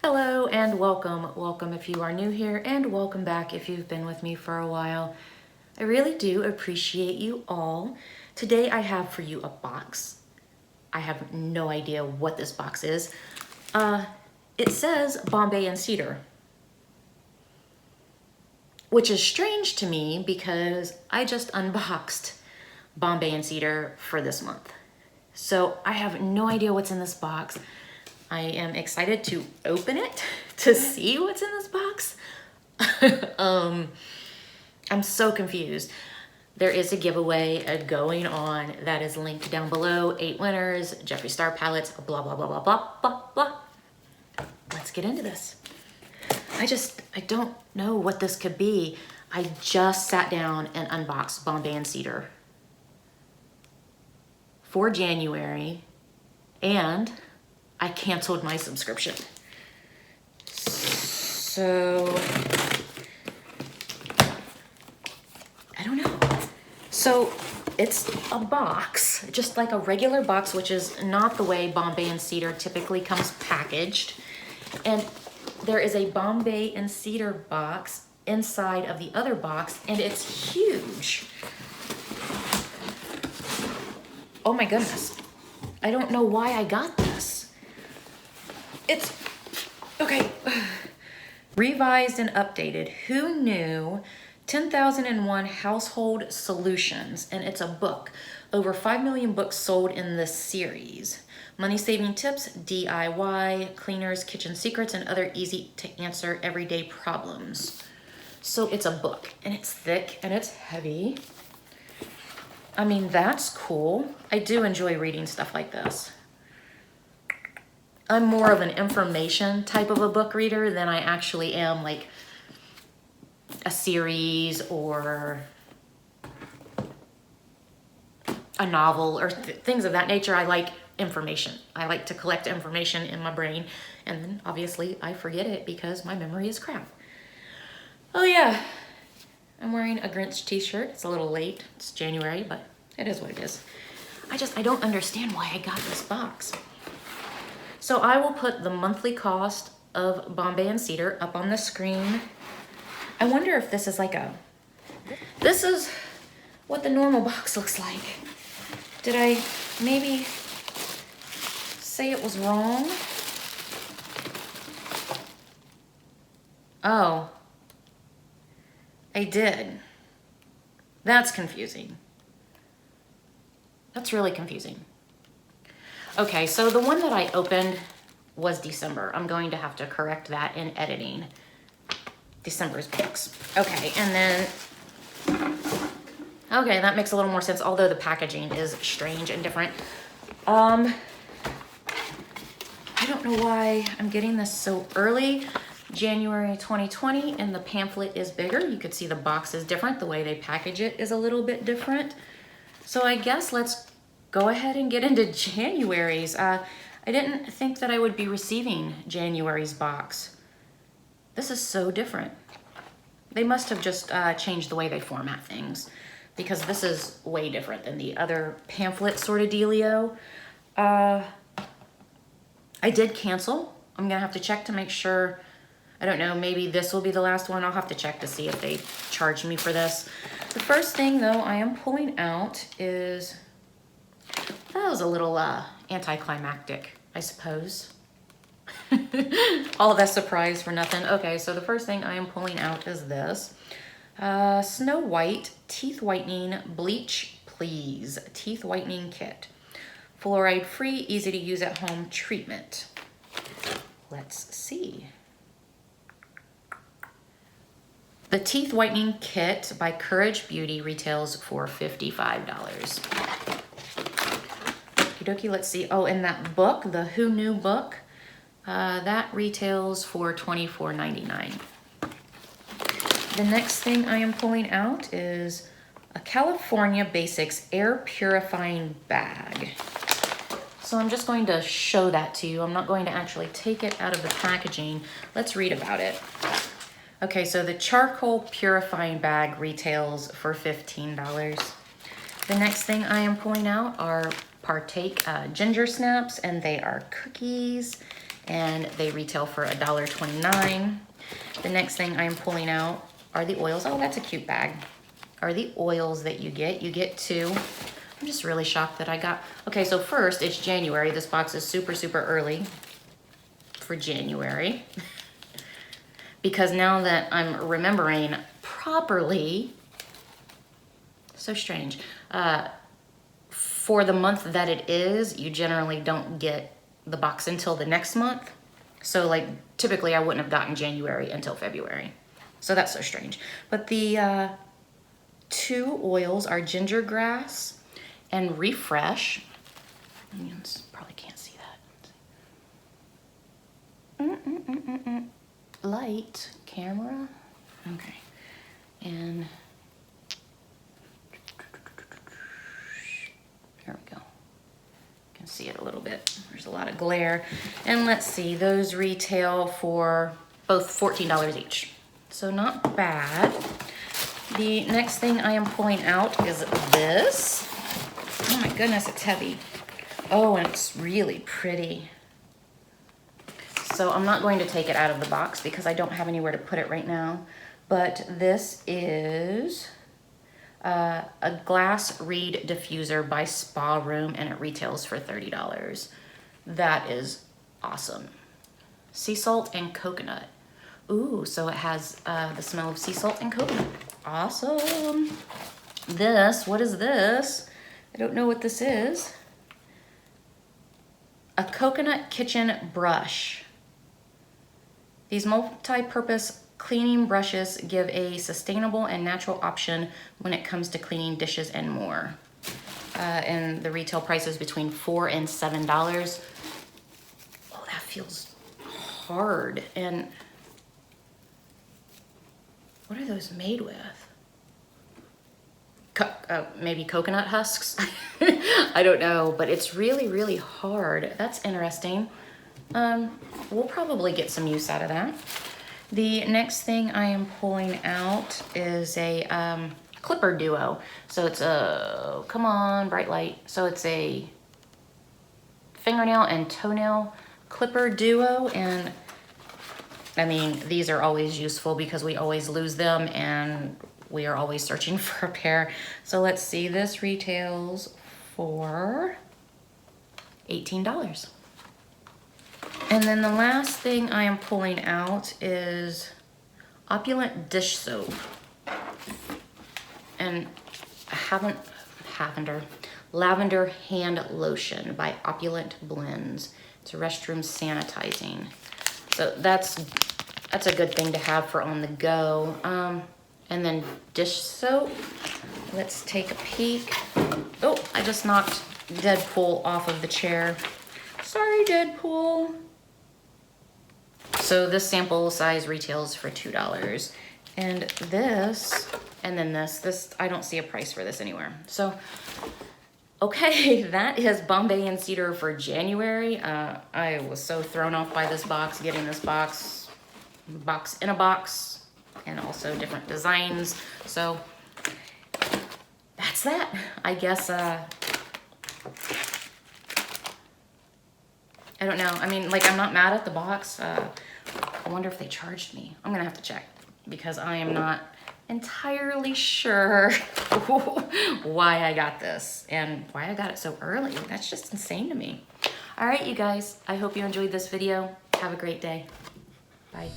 Hello and welcome. Welcome if you are new here, and welcome back if you've been with me for a while. I really do appreciate you all. Today I have for you a box. I have no idea what this box is. It says Bombay and Cedar, which is strange to me because I just unboxed Bombay and Cedar for this month. So I have no idea what's in this box. I am excited to open it to see what's in this box. I'm so confused. There is a giveaway going on that is linked down below. 8 winners, Jeffree Star palettes, blah, blah, blah, blah, blah, blah, blah. Let's get into this. I don't know what this could be. I just sat down and unboxed Bombay and Cedar for January, and I canceled my subscription. So, I don't know. So, it's a box, just like a regular box, which is not the way Bombay and Cedar typically comes packaged. And there is a Bombay and Cedar box inside of the other box, and it's huge. Oh my goodness. I don't know why I got this. It's, okay. Revised and updated. Who knew? 10,001 Household Solutions, and it's a book. Over 5 million books sold in this series. Money-saving tips, DIY, cleaners, kitchen secrets, and other easy-to-answer everyday problems. So it's a book, and it's thick, and it's heavy. I mean, that's cool. I do enjoy reading stuff like this. I'm more of an information type of a book reader than I actually am like a series or a novel or things of that nature. I like information. I like to collect information in my brain, and then obviously I forget it because my memory is crap. Oh yeah, I'm wearing a Grinch t-shirt. It's a little late. It's January, but it is what it is. I don't understand why I got this box. So I will put the monthly cost of Bombay and Cedar up on the screen. I wonder if this is like this is what the normal box looks like. Did I maybe say it was wrong? Oh, I did. That's confusing. That's really confusing. Okay, so the one that I opened was December. I'm going to have to correct that in editing. December's books. Okay, and then, okay, that makes a little more sense, although the packaging is strange and different. I don't know why I'm getting this so early. January 2020, and the pamphlet is bigger. You could see the box is different. The way they package it is a little bit different. So I guess let's go ahead and get into January's. I didn't think that I would be receiving January's box. This is so different. They must have just changed the way they format things, because this is way different than the other pamphlet sort of dealio. I did cancel. I'm gonna have to check to make sure. I don't know, maybe this will be the last one. I'll have to check to see if they charge me for this. The first thing though I am pulling out is, that was a little anticlimactic, I suppose. All that surprise for nothing. Okay, so the first thing I am pulling out is this. Snow White Teeth Whitening Bleach Please Teeth Whitening Kit. Fluoride free, easy to use at home treatment. Let's see. The Teeth Whitening Kit by Courage Beauty retails for $55. Okie dokie, let's see. Oh, and that book, the Who Knew book, that retails for $24.99. The next thing I am pulling out is a California Basics Air Purifying Bag. So I'm just going to show that to you. I'm not going to actually take it out of the packaging. Let's read about it. Okay, so the charcoal purifying bag retails for $15. The next thing I am pulling out are partake ginger snaps, and they are cookies, and they retail for $1.29. The next thing I'm pulling out are the oils. Oh, that's a cute bag. Are the oils that you get. You get 2. I'm just really shocked that I got, okay, so first it's January. This box is super, super early for January. Because now that I'm remembering properly, so strange, for the month that it is, you generally don't get the box until the next month. So like typically I wouldn't have gotten January until February. So that's so strange. But the 2 oils are ginger grass and refresh. You probably can't see that. Light, camera, okay. And there we go. You can see it a little bit. There's a lot of glare. And let's see, those retail for both $14 each. So not bad. The next thing I am pulling out is this. Oh my goodness, it's heavy. Oh, and it's really pretty. So I'm not going to take it out of the box because I don't have anywhere to put it right now. But this is a glass reed diffuser by Spa Room, and it retails for $30. That is awesome. Sea salt and coconut. Ooh, so it has the smell of sea salt and coconut. Awesome. This, what is this? I don't know what this is. A coconut kitchen brush. These multi-purpose cleaning brushes give a sustainable and natural option when it comes to cleaning dishes and more. And the retail price is between $4 and $7. Oh, that feels hard. And what are those made with? Maybe coconut husks? I don't know, but it's really, really hard. That's interesting. We'll probably get some use out of that. The next thing I am pulling out is a clipper duo. So it's a, come on, bright light. So it's a fingernail and toenail clipper duo. And I mean, these are always useful because we always lose them and we are always searching for a pair. So let's see, this retails for $18. And then the last thing I am pulling out is Opulent Dish Soap. And Lavender Hand Lotion by Opulent Blends. It's a restroom sanitizing. So that's a good thing to have for on the go. And then dish soap. Let's take a peek. Oh, I just knocked Deadpool off of the chair. Sorry, Deadpool. So this sample size retails for $2. And this, and then this, I don't see a price for this anywhere. So, okay, that is Bombay and Cedar for January. I was so thrown off by this box, getting this box in a box, and also different designs. So that's that. I guess, I don't know. I mean, like, I'm not mad at the box. I wonder if they charged me. I'm gonna have to check because I am not entirely sure why I got this and why I got it so early. That's just insane to me. All right, you guys, I hope you enjoyed this video. Have a great day. Bye.